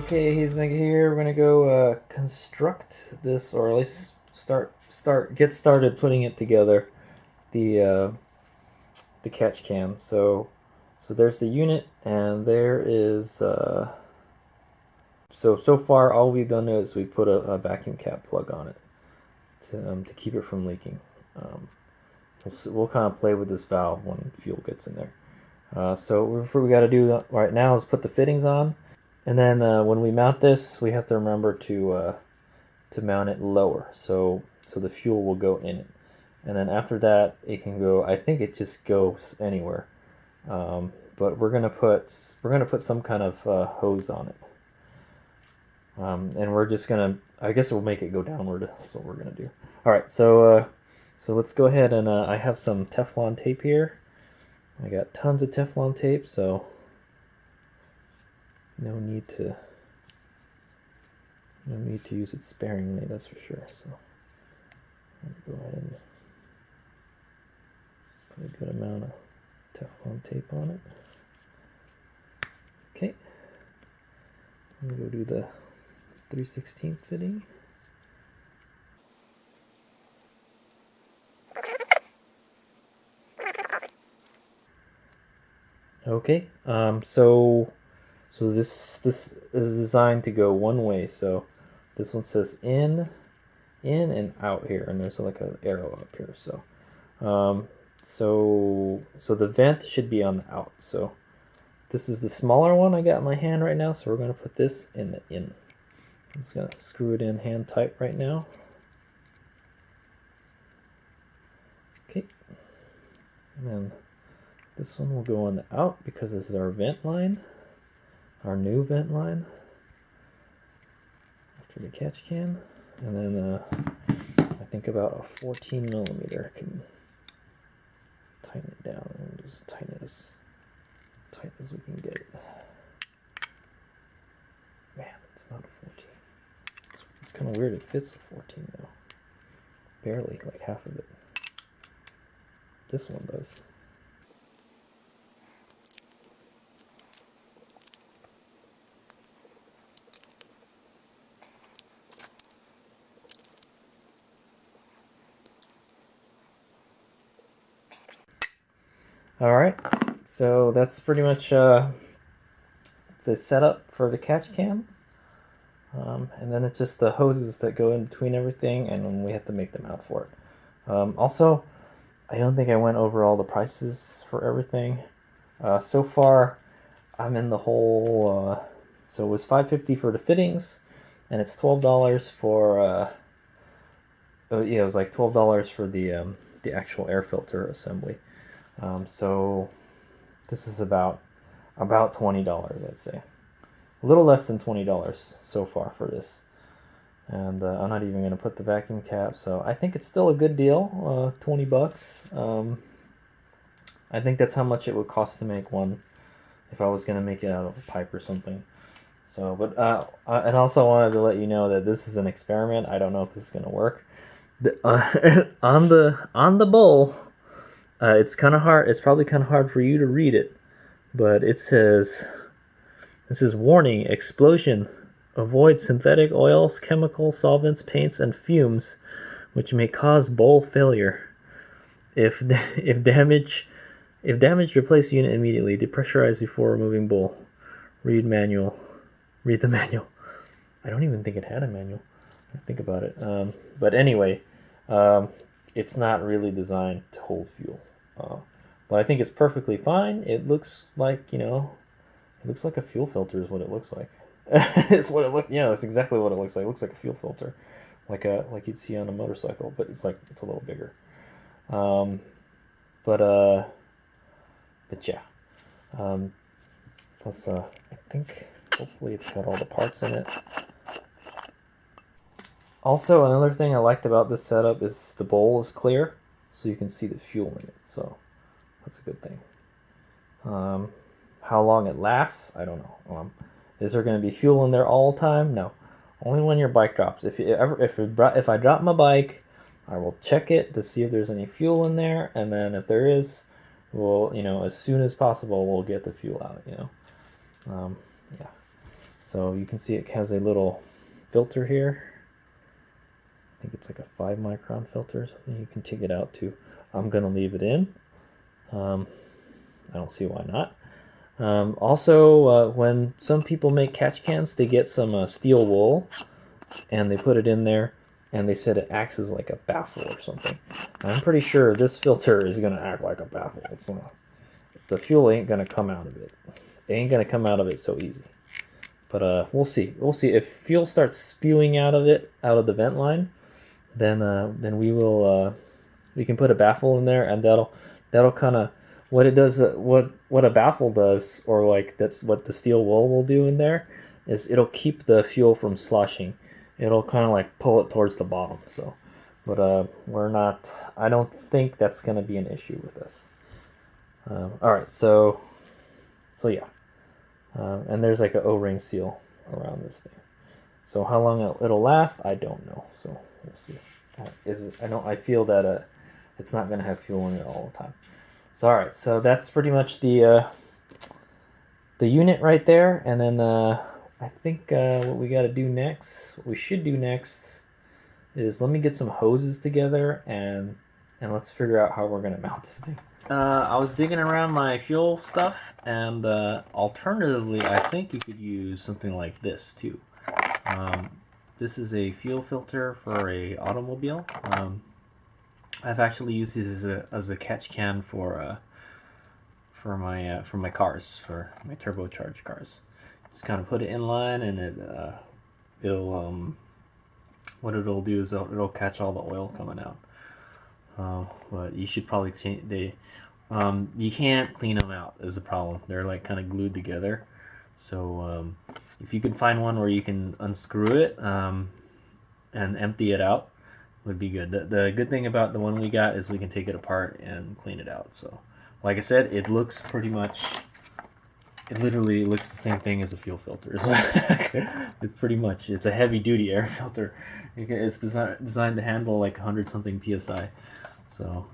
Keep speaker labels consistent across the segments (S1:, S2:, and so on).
S1: Okay, he's here. We're gonna go construct this, or at least get started putting it together. The Catchcan. So there's the unit, and there is so far all we've done is we put a vacuum cap plug on it to keep it from leaking. We'll kind of play with this valve when fuel gets in there. So what we got to do right now is put the fittings on. And then when we mount this, we have to remember to mount it lower, so the fuel will go in it. And then after that, it can go. I think it just goes anywhere. But we're gonna put some kind of hose on it. And we're just gonna. I guess we'll make it go downward. That's what we're gonna do. All right. So let's go ahead and I have some Teflon tape here. I got tons of Teflon tape, so. No need to use it sparingly, that's for sure. So I'll go ahead and put a good amount of Teflon tape on it. Okay, I'm gonna go do the 3/16 fitting. Okay, so this is designed to go one way. So this one says in and out here, and there's like an arrow up here. So so the vent should be on the out. So this is the smaller one I got in my hand right now. So we're gonna put this in the in. I'm just gonna screw it in hand tight right now. Okay, and then this one will go on the out because this is our vent line. Our new vent line after the Catchcan, and then I think about a 14 millimeter can tighten it down, and just tighten it as tight as we can get it. Man, it's not a 14. It's kind of weird. It fits a 14 though, barely, like half of it. This one does. Alright, so that's pretty much the setup for the Catchcan. And then it's just the hoses that go in between everything, and we have to make them out for it. Also, I don't think I went over all the prices for everything. So far, I'm in the whole... so it was $5.50 for the fittings, and it's $12 for... yeah, it was like $12 for the actual air filter assembly. So this is about $20, I'd say. A little less than $20 so far for this. And I'm not even going to put the vacuum cap, so I think it's still a good deal, 20 bucks. I think that's how much it would cost to make one if I was going to make it out of a pipe or something. So, but and also wanted to let you know that this is an experiment. I don't know if this is going to work. On the bowl, it's kind of hard. It's probably kind of hard for you to read it, but it says, "This is warning: explosion. Avoid synthetic oils, chemicals, solvents, paints, and fumes, which may cause bowl failure. If damaged, replace unit immediately. Depressurize before removing bowl. Read manual. Read the manual." I don't even think it had a manual. Think about it. But anyway, it's not really designed to hold fuel. But I think it's perfectly fine. It looks like, it looks like a fuel filter is what it looks like. It's what it look. Yeah, that's exactly what it looks like. It looks like a fuel filter, like you'd see on a motorcycle, but it's a little bigger. But yeah. Plus, I think hopefully it's got all the parts in it. Also, another thing I liked about this setup is the bowl is clear, so you can see the fuel in it. So that's a good thing. How long it lasts, I don't know. Is there going to be fuel in there all the time? No, only when your bike drops. If I drop my bike, I will check it to see if there's any fuel in there, and then if there is, we'll as soon as possible we'll get the fuel out. Yeah. So you can see it has a little filter here. I think it's like a 5 micron filter, so you can take it out too. I'm gonna leave it in. I don't see why not. Also, when some people make catch cans, they get some steel wool and they put it in there, and they said it acts as like a baffle or something. I'm pretty sure this filter is gonna act like a baffle. So the fuel ain't gonna come out of it. It ain't gonna come out of it so easy. But we'll see. We'll see if fuel starts spewing out of it, out of the vent line. Then we will we can put a baffle in there, and that'll kind of what it does. What a baffle does, or like that's what the steel wool will do in there, is it'll keep the fuel from sloshing. It'll kind of like pull it towards the bottom. So, but we're not. I don't think that's gonna be an issue with us. All right, so yeah, and there's like an O-ring seal around this thing. So how long it'll last, I don't know. So we'll see. I feel that it's not going to have fuel in it all the time. So all right, so that's pretty much the unit right there. And then I think what we got to do next, what we should do next, is let me get some hoses together and let's figure out how we're going to mount this thing. I was digging around my fuel stuff, and alternatively, I think you could use something like this too. This is a fuel filter for a automobile. I've actually used this as a catch can for my cars, for my turbocharged cars. Just kind of put it in line, and it'll what it'll do is it'll catch all the oil coming out. But you should probably change you can't clean them out is the problem. They're like kind of glued together. So if you can find one where you can unscrew it and empty it out, would be good. The good thing about the one we got is we can take it apart and clean it out. So like I said, it looks pretty much, it literally looks the same thing as a fuel filter. It's pretty much, it's a heavy duty air filter. It's designed to handle like 100 something PSI. So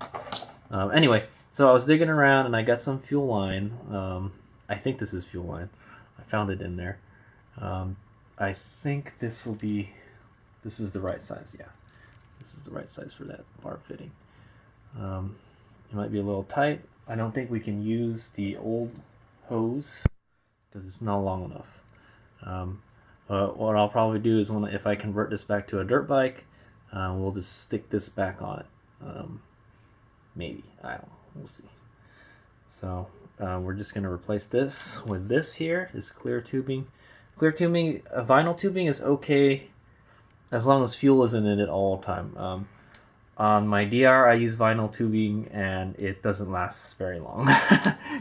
S1: anyway, so I was digging around and I got some fuel line. I think this is fuel line. I found it in there. I think this is the right size. Yeah, this is the right size for that barb fitting. It might be a little tight. I don't think we can use the old hose because it's not long enough. What I'll probably do is if I convert this back to a dirt bike, we'll just stick this back on it. Maybe, I don't know, we'll see. So we're just going to replace this with this here, this clear tubing. Clear tubing, vinyl tubing is okay as long as fuel isn't in it all the time. On my DR, I use vinyl tubing and it doesn't last very long.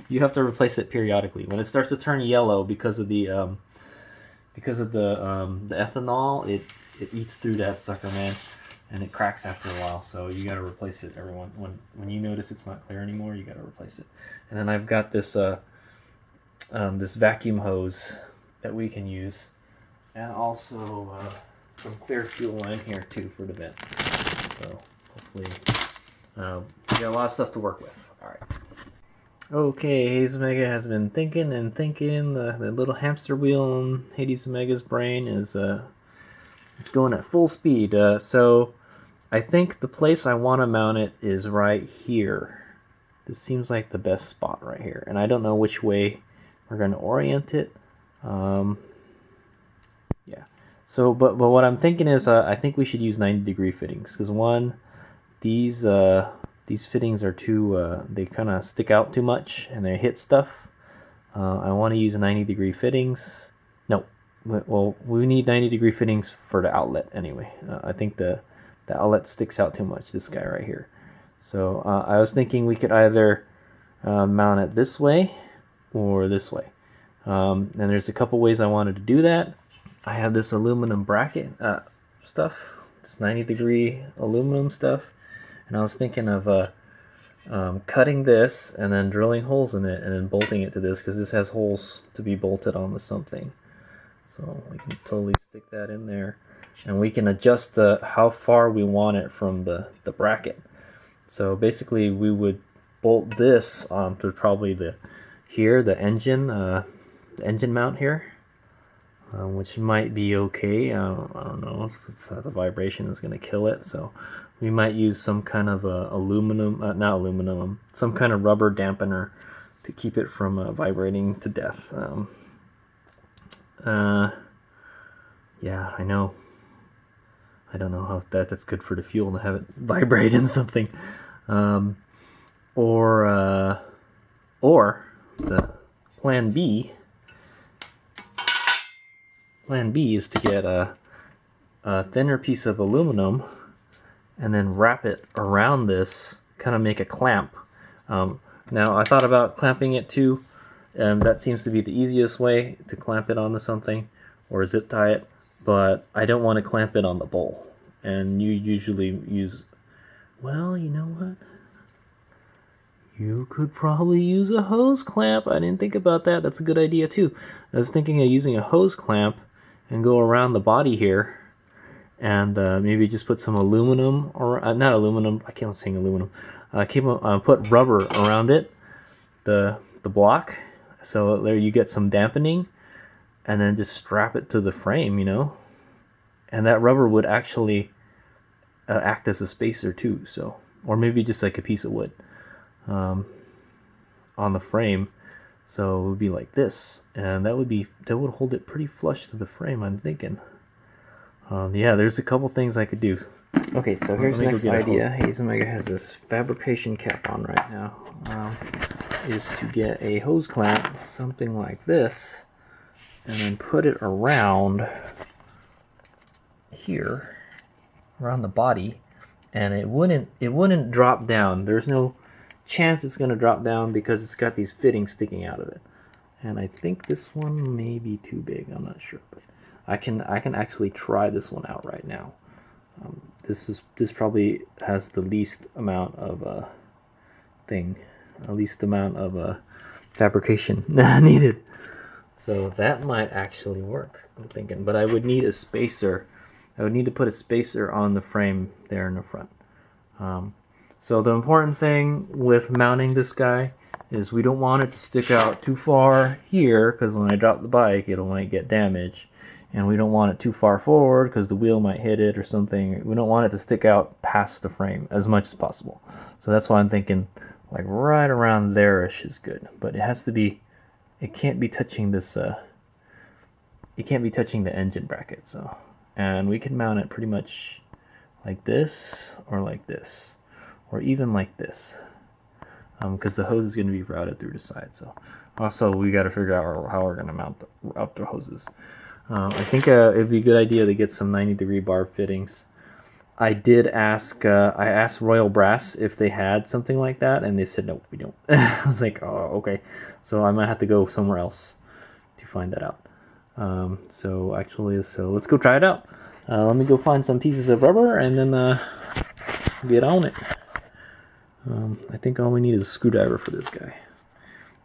S1: You have to replace it periodically. When it starts to turn yellow because of the ethanol, it eats through that sucker, man, and it cracks after a while. So you got to replace it, everyone. When you notice it's not clear anymore, you got to replace it. And then I've got this this vacuum hose that we can use, and also some clear fuel line here too for the vent. So hopefully we got a lot of stuff to work with. All right. Okay, Hades Omega has been thinking and thinking. The little hamster wheel in Hades Omega's brain is it's going at full speed. So I think the place I want to mount it is right here. This seems like the best spot right here, and I don't know which way we're going to orient it. Yeah. So, but what I'm thinking is, I think we should use 90-degree fittings because one, these fittings are too, they kind of stick out too much and they hit stuff. I want to use 90-degree fittings. No, well, we need 90-degree fittings for the outlet anyway. I think the outlet sticks out too much. This guy right here. So I was thinking we could either mount it this way or this way. And there's a couple ways I wanted to do that. I have this aluminum bracket stuff, this 90-degree aluminum stuff, and I was thinking of cutting this and then drilling holes in it and then bolting it to this because this has holes to be bolted onto something. So we can totally stick that in there, and we can adjust how far we want it from the bracket. So basically, we would bolt this onto probably the engine mount here. which might be okay. I don't know if it's, the vibration is going to kill it, so we might use some kind of aluminum, not aluminum, some kind of rubber dampener to keep it from vibrating to death. Yeah, I know. I don't know how that's good for the fuel to have it vibrate in something. Or the plan B is to get a thinner piece of aluminum and then wrap it around this, kind of make a clamp. Now I thought about clamping it too. That seems to be the easiest way to clamp it onto something, or zip tie it, but I don't want to clamp it on the bowl. And you usually use, well, you know what? You could probably use a hose clamp. I didn't think about that. That's a good idea too. I was thinking of using a hose clamp and go around the body here, and maybe just put some aluminum, or not aluminum, I keep on saying aluminum. Put rubber around it, the block, so there you get some dampening, and then just strap it to the frame, you know. And that rubber would actually act as a spacer too, so, or maybe just like a piece of wood on the frame, so it would be like this, and that would hold it pretty flush to the frame, I'm thinking. Yeah, there's a couple things I could do. Okay, so here's the next idea. Hazelmega has this fabrication cap on right now. Is to get a hose clamp, something like this, and then put it around here, around the body, and it wouldn't drop down. There's no chance it's going to drop down because it's got these fittings sticking out of it. And I think this one may be too big. I'm not sure, but I can actually try this one out right now. This probably has the least amount of fabrication needed. So that might actually work, I'm thinking. But I would need a spacer. I would need to put a spacer on the frame there in the front. So the important thing with mounting this guy is we don't want it to stick out too far here, because when I drop the bike it might get damaged. And we don't want it too far forward because the wheel might hit it or something. We don't want it to stick out past the frame as much as possible. So that's why I'm thinking like right around there-ish is good. But it has to be, it can't be touching this, it can't be touching the engine bracket. So, and we can mount it pretty much like this, or like this, or even like this, because the hose is going to be routed through the side. So also we got to figure out how we're going to mount the hoses. I think it'd be a good idea to get some 90-degree barb fittings. I asked Royal Brass if they had something like that, and they said no, we don't. I was like, oh, okay. So I might have to go somewhere else to find that out. So let's go try it out. Let me go find some pieces of rubber and then get on it. I think all we need is a screwdriver for this guy.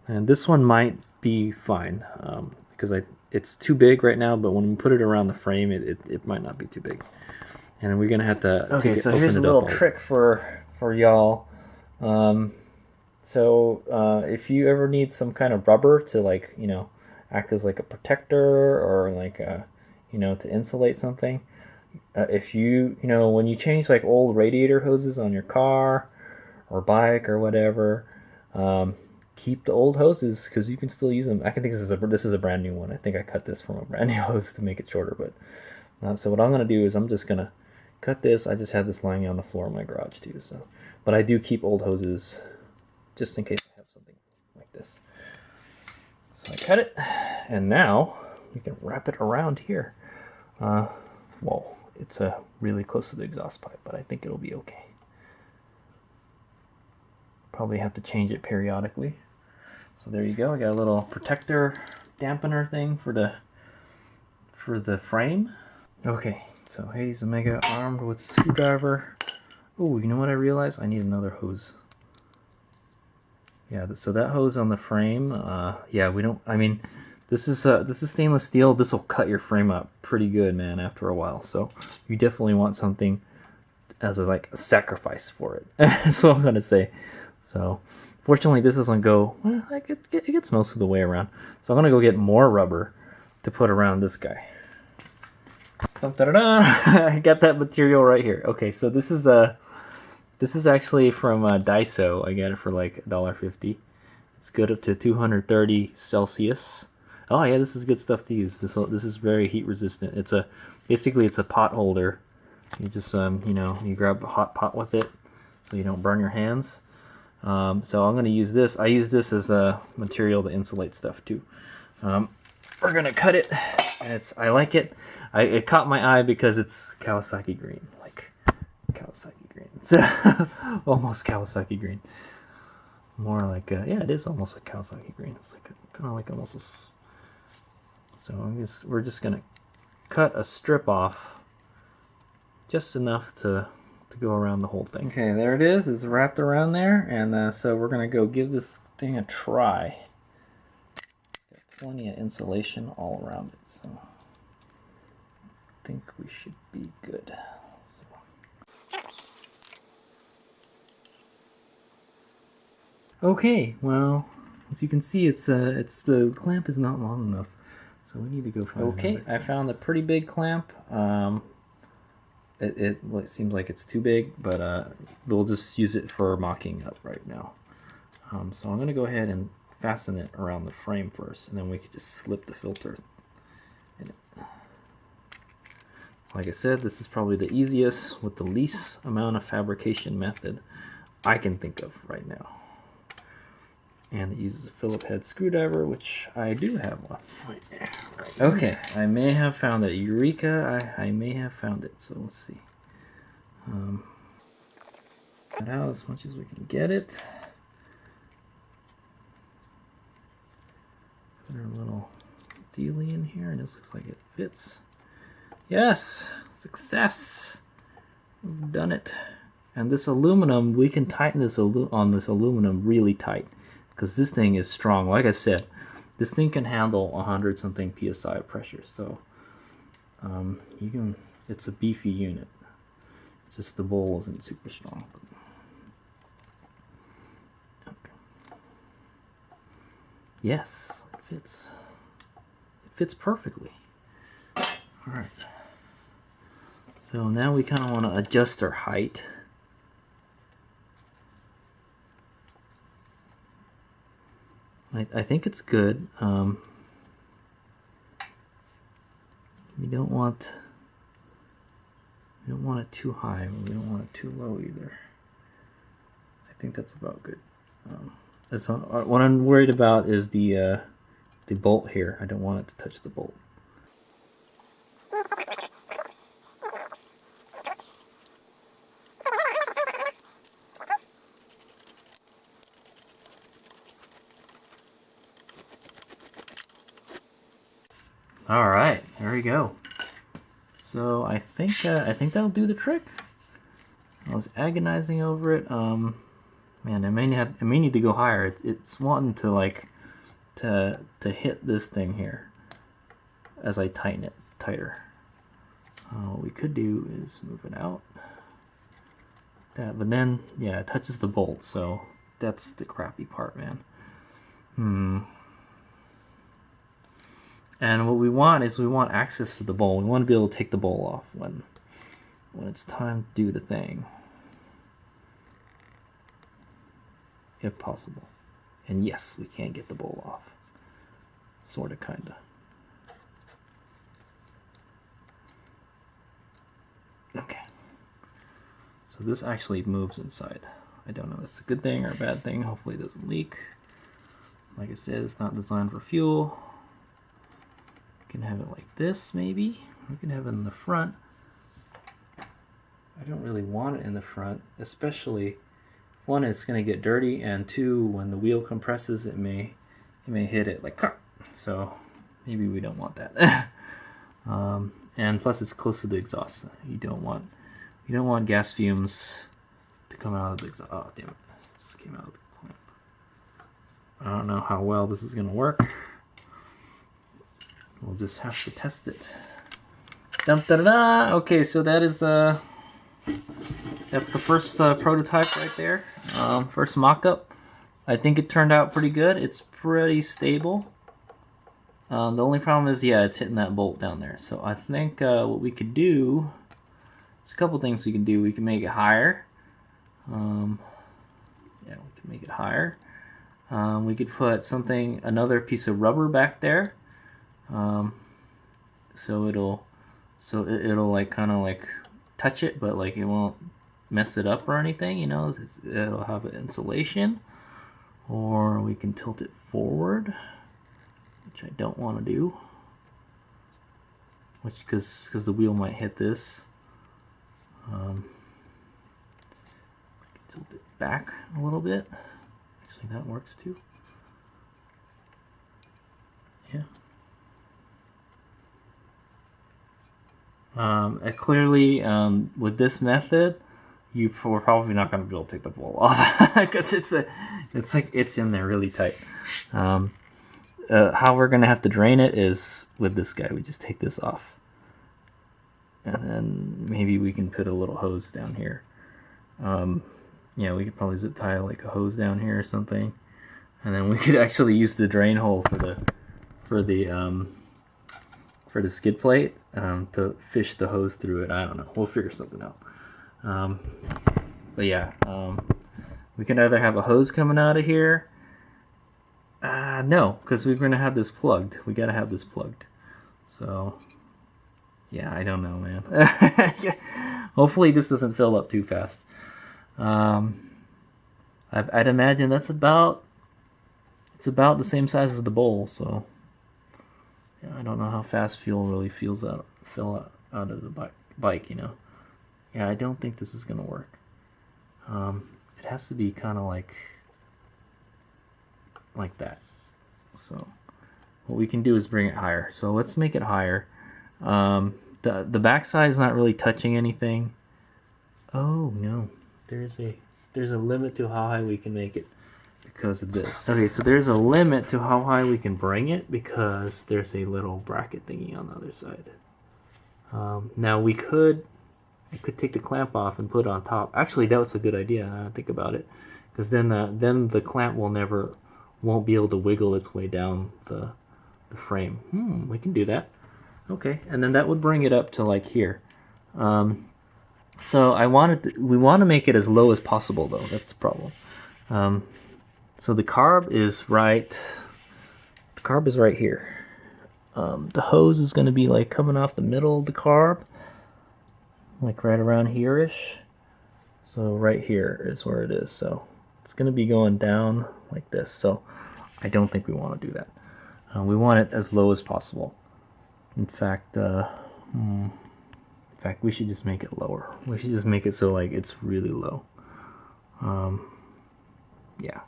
S1: And this one might be fine, because it's too big right now, but when we put it around the frame, it might not be too big. And we're gonna have to. Okay, so here's a little trick for y'all. If you ever need some kind of rubber to, like, you know, act as like a protector, or like you know, to insulate something, if you know, when you change like old radiator hoses on your car or bike or whatever, keep the old hoses, because you can still use them. I can think this is a brand new one. I think I cut this from a brand new hose to make it shorter. But so what I'm gonna do is I'm just gonna cut this. I just had this lying on the floor in my garage too. So, but I do keep old hoses just in case I have something like this. So I cut it, and now we can wrap it around here. Well, it's really close to the exhaust pipe, but I think it'll be okay. Probably have to change it periodically. So there you go. I got a little protector dampener thing for the frame. Okay, so Hazelmega armed with a screwdriver. Oh, you know what I realized? I need another hose. Yeah, so that hose on the frame, yeah, we don't, I mean, this is stainless steel. This will cut your frame up pretty good, man, after a while. So you definitely want something as a sacrifice for it. That's what I'm gonna say. So fortunately this doesn't go, well, it gets most of the way around. So I'm gonna go get more rubber to put around this guy. I got that material right here. Okay, so this is actually from Daiso. I got it for like $1.50. It's good up to 230 Celsius. Oh yeah, this is good stuff to use. This is very heat resistant. It's basically it's a pot holder. You just you grab a hot pot with it, so you don't burn your hands. So I'm gonna use this. I use this as a material to insulate stuff too. We're gonna cut it, and I like it. It caught my eye because it's Kawasaki green, like Kawasaki green. It's almost Kawasaki green. More like yeah, it is almost like Kawasaki green. It's like kind of like almost a. So we're just gonna cut a strip off, just enough to go around the whole thing. Okay, there it is. It's wrapped around there, and so we're gonna go give this thing a try. It's got plenty of insulation all around it, so I think we should be good. So. Okay, well, as you can see, it's the clamp is not long enough, so we need to go find. Okay, I found a pretty big clamp. It seems like it's too big, but we'll just use it for mocking up right now. So I'm going to go ahead and fasten it around the frame first, and then we could just slip the filter in it. Like I said, this is probably the easiest with the least amount of fabrication method I can think of right now. And it uses a Phillips head screwdriver, which I do have one. Right there. Right. Okay, I may have found it. Eureka, I may have found it. So let's see. Cut out as much as we can get it. Put our little dealie in here, and this looks like it fits. Yes, success. We've done it. And this aluminum, we can tighten this on this aluminum really tight, because this thing is strong. Like I said, this thing can handle 100 something psi of pressure, so it's a beefy unit. Just the bowl isn't super strong. Okay. Yes, it fits. It fits perfectly. All right. So now we kind of want to adjust our height. I think it's good. We don't want it too high, but we don't want it too low either. I think that's about good. What I'm worried about is the bolt here. I don't want it to touch the bolt. All right, there we go. So I think that'll do the trick. I was agonizing over it. Man, I may need to go higher. It's wanting to to hit this thing here as I tighten it tighter. What we could do is move it out. But then yeah, it touches the bolt, so that's the crappy part, man. And what we want is access to the bowl. We want to be able to take the bowl off when it's time to do the thing, if possible. And yes, we can get the bowl off. Sorta, kinda. Okay. So this actually moves inside. I don't know if that's a good thing or a bad thing. Hopefully it doesn't leak. Like I said, it's not designed for fuel. We can have it like this, maybe. We can have it in the front. I don't really want it in the front, especially one, it's going to get dirty, and two, when the wheel compresses, it may hit it like, so maybe we don't want that. And plus, it's close to the exhaust. You don't want gas fumes to come out of the exhaust. Oh damn it! It just came out of the clamp. I don't know how well this is going to work. We'll just have to test it. Dun, da, da, da. Okay, so that is that's the first prototype right there. First mock-up. I think it turned out pretty good. It's pretty stable. The only problem is, yeah, it's hitting that bolt down there. So I think what we could do, there's a couple things we can do. We can make it higher. Yeah, we can make it higher. We could put another piece of rubber back there, so it'll like kind of like touch it, but like it won't mess it up or anything. You know, it'll have an insulation. Or we can tilt it forward, which I don't want to do, because the wheel might hit this. Tilt it back a little bit. Actually, that works too. Yeah. Clearly, with this method, we're probably not going to be able to take the bowl off because it's in there really tight. How we're going to have to drain it is with this guy. We just take this off, and then maybe we can put a little hose down here. Yeah, we could probably zip tie like a hose down here or something, and then we could actually use the drain hole for the skid plate to fish the hose through it. I don't know. We'll figure something out. But yeah, we can either have a hose coming out of here. No, because we're going to have this plugged. We got to have this plugged. So, yeah, I don't know, man. Hopefully this doesn't fill up too fast. I'd imagine it's about the same size as the bowl, so yeah, I don't know how fast fuel really fill out of the bike, you know. Yeah, I don't think this is gonna work. It has to be kind of like that. So what we can do is bring it higher. So let's make it higher. The backside is not really touching anything. Oh no, there's a limit to how high we can make it because of this. Okay, so there's a limit to how high we can bring it because there's a little bracket thingy on the other side. Now I could take the clamp off and put it on top. Actually, that's a good idea. Think about it, because then the clamp won't be able to wiggle its way down the frame. We can do that. Okay, and then that would bring it up to like here. So we want to make it as low as possible, though. That's the problem. So the carb is right here. The hose is going to be like coming off the middle of the carb, like right around here-ish. So right here is where it is. So it's going to be going down like this. So I don't think we want to do that. We want it as low as possible. In fact, we should just make it lower. We should just make it so like it's really low. Yeah,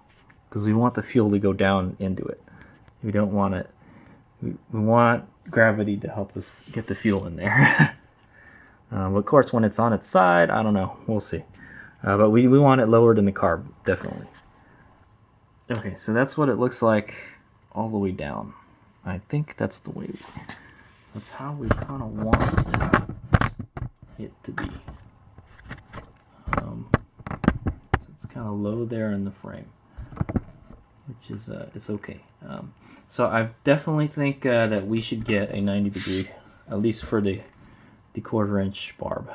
S1: because we want the fuel to go down into it. We don't want it. We want gravity to help us get the fuel in there. But of course, when it's on its side, I don't know. We'll see. But we want it lower than the carb, definitely. Okay, so that's what it looks like all the way down. I think that's how we kind of want it to be. So it's kind of low there in the frame, which is it's okay. So I definitely think that we should get a 90 degree, at least for the 1/4 inch barb,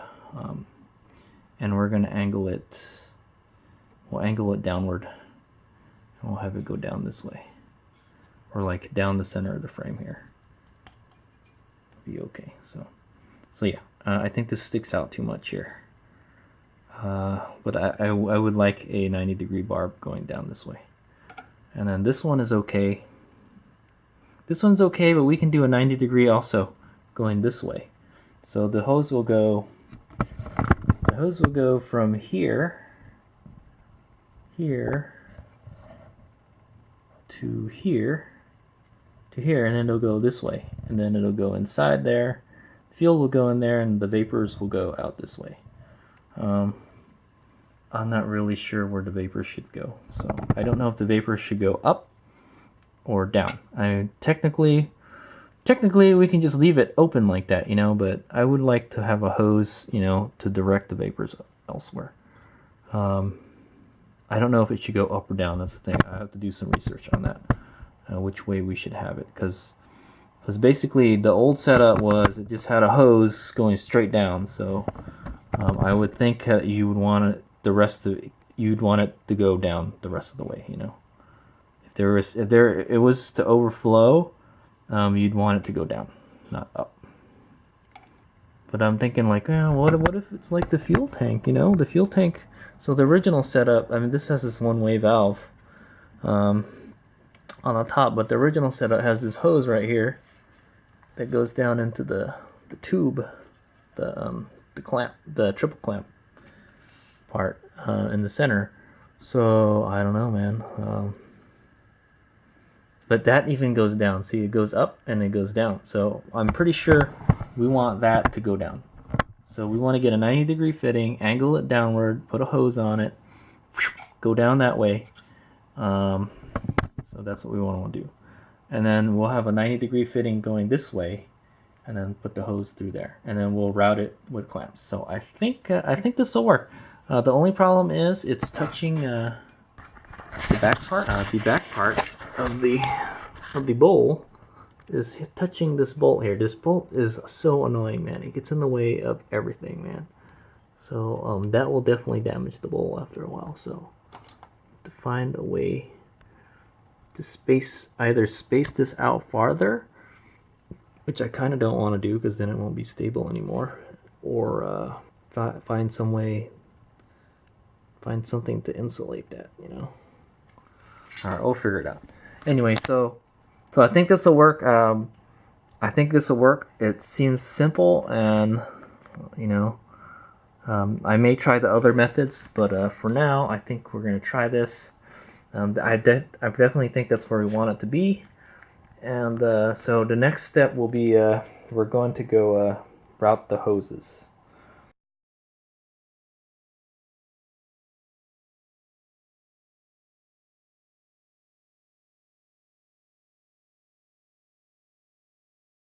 S1: and we're going to angle it. We'll angle it downward, and we'll have it go down this way, or like down the center of the frame here. Be okay. So yeah, I think this sticks out too much here. But I would like a 90 degree barb going down this way. And then this one is okay. This one's okay, but we can do a 90 degree also going this way. So the hose will go from here to here, and then it'll go this way, and then it'll go inside there. Fuel will go in there, and the vapors will go out this way. I'm not really sure where the vapors should go, so I don't know if the vapors should go up or down. Technically we can just leave it open like that, you know, but I would like to have a hose, you know, to direct the vapors elsewhere. I don't know if it should go up or down. That's the thing. I have to do some research on that, which way we should have it, because Because basically the old setup was it just had a hose going straight down. So I would think you would want it you'd want it to go down the rest of the way. You know, if it was to overflow, you'd want it to go down, not up. But I'm thinking like, what if it's like the fuel tank? You know, the fuel tank. So the original setup, I mean, this has this one-way valve on the top, but the original setup has this hose right here that goes down into the tube, the clamp, the triple clamp part in the center. So I don't know, man. But that even goes down. See, it goes up and it goes down. So I'm pretty sure we want that to go down. So we want to get a 90-degree fitting, angle it downward, put a hose on it, go down that way. So that's what we want to do. And then we'll have a 90-degree fitting going this way, and then put the hose through there, and then we'll route it with clamps. So I think this will work. The only problem is it's touching the back part. The back part of the bowl is touching this bolt here. This bolt is so annoying, man. It gets in the way of everything, man. So that will definitely damage the bowl after a while. So to find a way to either space this out farther, which I kind of don't want to do because then it won't be stable anymore, or find something to insulate that, you know. All right, we'll figure it out. Anyway, so I think this will work. I think this will work. It seems simple, and you know, I may try the other methods, but for now, I think we're gonna try this. I definitely think that's where we want it to be. And so the next step will be we're going to go route the hoses.